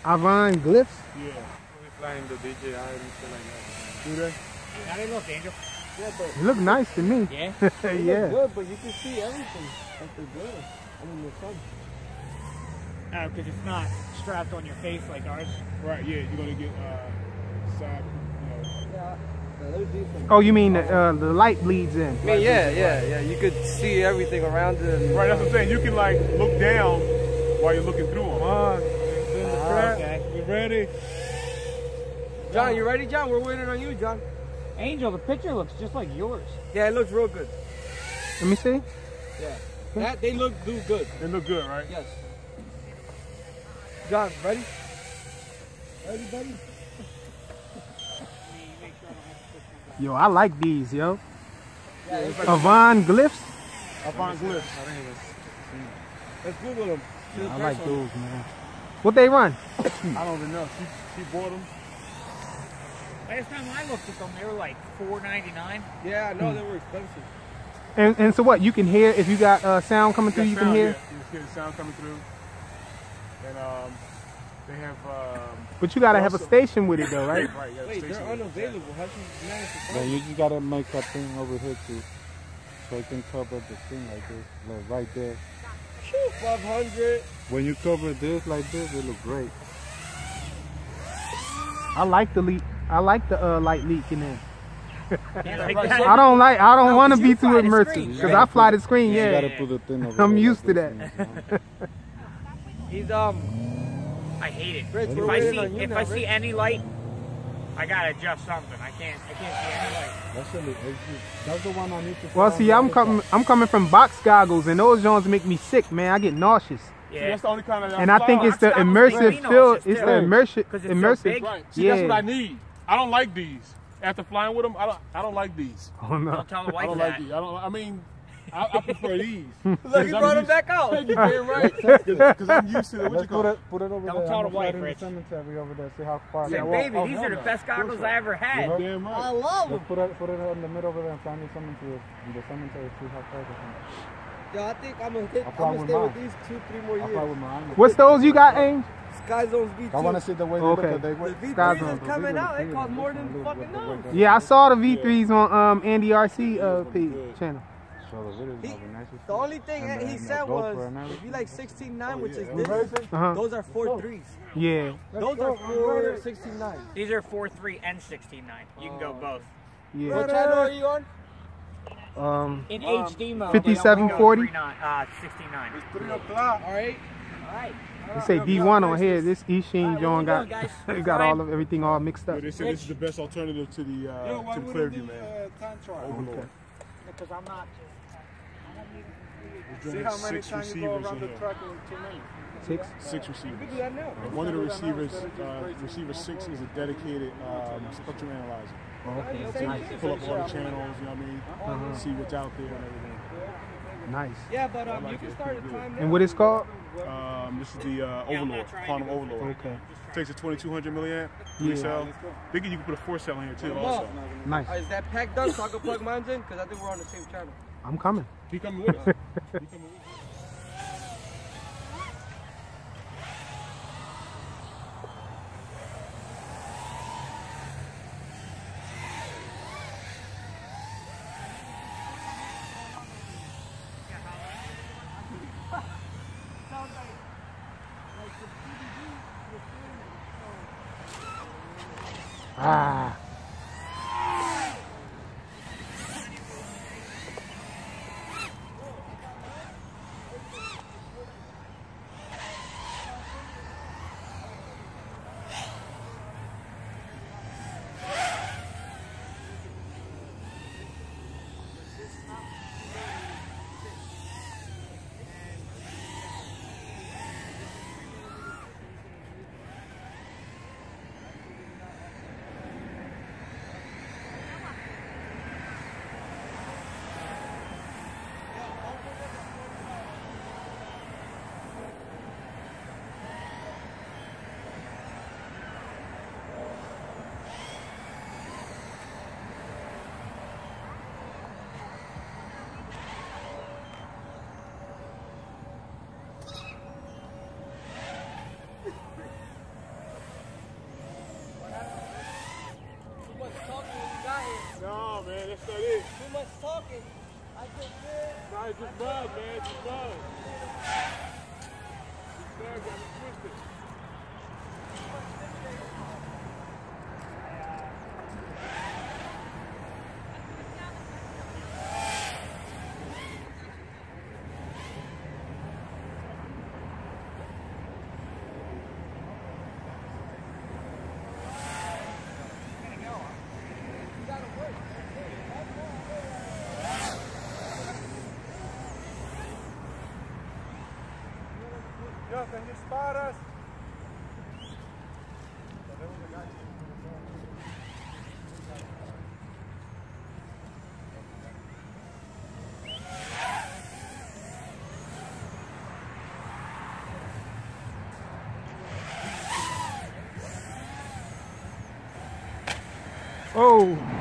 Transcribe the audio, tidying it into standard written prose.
Avon glyphs? Yeah. We flying the DJI and stuff like that. Do they? How they look, Angel? Yeah, but They look nice to me. Yeah? they Yeah. look good, but you can see everything. Like they're good. I mean, the sun. Oh, because it's not strapped on your face like ours. Right, yeah, you're gonna get side, Yeah, they're decent. Oh, you mean the light bleeds in? I mean, yeah. You could see everything around it. And, Right, that's what I'm saying. You can like look down while you're looking through them. Okay. You ready? John, you ready, John? We're waiting on you, John. Angel, the picture looks just like yours. Yeah, it looks real good. Let me see. Yeah. They do good. They look good, right? Yes. John, ready? Ready, buddy? Yo, I like these, yo. Yeah, Avon glyphs? Avon glyphs. let's Google them. I like those, man. What they run? I don't even know. She bought them. Last time I looked at them, they were like $4.99. Yeah, no, they were expensive. And so what? You can hear if you got sound coming through. You can hear. Yeah. You can hear the sound coming through. And they have. But you gotta have a station with it, though, right? Right. Yeah, Wait, they're unavailable. How should you manage to Yeah, find you just gotta make a thing over here too, so you can cover the thing like this, like right there. 500. When you cover this like this, it look great. I like the leak. I like the light leaking in. Like I don't want to be too fly the immersive screen, because I fly the screen. You Yeah, gotta put the thing over I'm there used like to this, that. He's I hate it. Rich, If we're I waiting on you if now, I Rich. see any light, I gotta adjust something. I can't see any light. That's the one I need to. Well, see, I'm coming from box goggles, and those joints make me sick, man. I get nauseous. Yeah. See, that's the only kind of. And I think it's the Box goggles immersive make me feel. nauseous, It's too. the immersive. 'Cause it's so big. Right. See, that's what Yeah. I need. I don't like these. After flying with them, I don't like these. Oh no. Don't tell the I wife don't that. like these. I mean, I prefer these. Look, he brought him back out. You're damn right. Because I'm used to it. What you Let's call it? put it over Don't there. tell I'm the gonna fly wife, it in the Rich. cemetery over there. See how far. I said, Yeah, baby, oh, these hell are the no. best goggles I ever had. You're damn right. I love Let's them. put it in the middle over there and fly in the cemetery. In the cemetery, see how far they come. Yo, I think I'm gonna I'll fly with stay with mine. these 2-3 more I'll fly years. with mine. What's those you got, Ames? Sky Zones V2. I want to see the way they Okay. look. They The V3s Sky is Zones. coming out. They cost more than the fucking nose. Yeah, I saw the V3s on Andy RC channel. So the videos He- will be nice. The only thing And he the said GoPro was, and everything. if you like 16.9, which is Yeah. this, Uh-huh. those are 4.3s. Yeah. Those are 4.69. These are 4.3 and 16.9. You can go both. Yeah. What channel are you on? In HD mode. 5740? 69. It's 3 o'clock. All right. All right. They say D1 on here. This Ishin John got What are you doing, guys? it got all of everything all mixed up. But they say this is the best alternative to the Clearview, man. Overlord. Because I'm not. See how many times you go around the truck in 2 minutes? 6 receivers. One of the receivers, receiver 6 is a dedicated spectrum analyzer. So you pull up all the channels, you know what I mean? See what's out there and everything. Nice. Yeah, but you can start a time now. And what it's called? This is the Overlord, Quantum Overlord. Okay. Takes a 2200 milliamp, Yeah. 3-cell. Biggie, you can put a 4-cell in here too also. Nice. Is that pack done so I can plug mine in? Because I think we're on the same channel. I'm coming. He coming with us. He coming with us. Ah. Nah, just bug, man. Just bug. Just bug, got me twisted. Yo, can you spot us? Oh.